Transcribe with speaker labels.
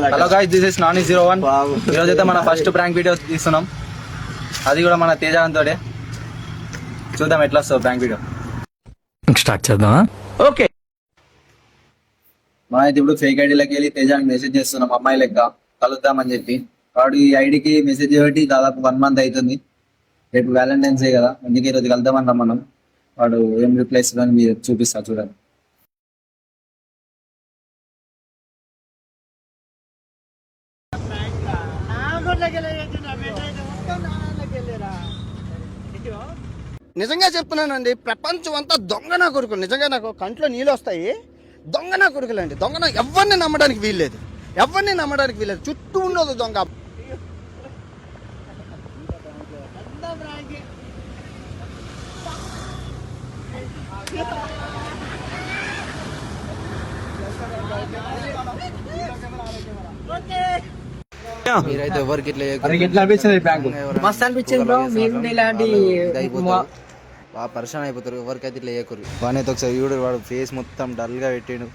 Speaker 1: Hello guys, this is నాని01. ఈ రోజు అయితే మన ఫస్ట్ ప్రాంక్ వీడియో తీస్తున్నాం, అది కూడా మన తేజాంతోటే. చూద్దాం ఎట్లా వస్తుంది ప్రాంక్ వీడియో.
Speaker 2: స్టార్ట్ చేద్దాం.
Speaker 1: ఓకే, మనం అయితే ఇప్పుడు ఫేక్ ఐడీలోకి వెళ్ళి తేజానికి మెసేజ్ చేస్తున్నాం, అమ్మాయి లెక్క కలుద్దామని చెప్పి. వాడు ఈ ఐడికి మెసేజ్ పెట్టి దాదాపు 1 month అవుతుంది. రేపు వ్యాలంటైన్స్ డే కదా, అందుకే ఈరోజు కలుద్దామన్నాం మనం. వాడు ఏం రిప్లై ఇస్తుందని మీరు చూపిస్తా చూడండి.
Speaker 3: నిజంగా చెప్తున్నానండి, ప్రపంచం అంతా దొంగ నా కొడుకులు. నిజంగా నాకు కంట్లో నీళ్ళు వస్తాయి. దొంగ నా కొడుకులండి, దొంగ. ఎవరిని నమ్మడానికి వీల్లేదు, ఎవరిని నమ్మడానికి వీల్లేదు. చుట్టూ ఉండదు దొంగ.
Speaker 4: మీరైతే ఎవరికి ఇట్లా
Speaker 1: ఎట్లా అనిపించింది ప్రాంక్?
Speaker 5: మస్తు అనిపించింది బ్రో. మీకు ఇలాంటి
Speaker 4: బాగా పరిశాన్ అయిపోతారు. ఎవరికైతే ఇట్లా చేయకూరు. వానైతే ఒకసారి చూడు, వాడు ఫేస్ మొత్తం డల్ గా పెట్టిండు.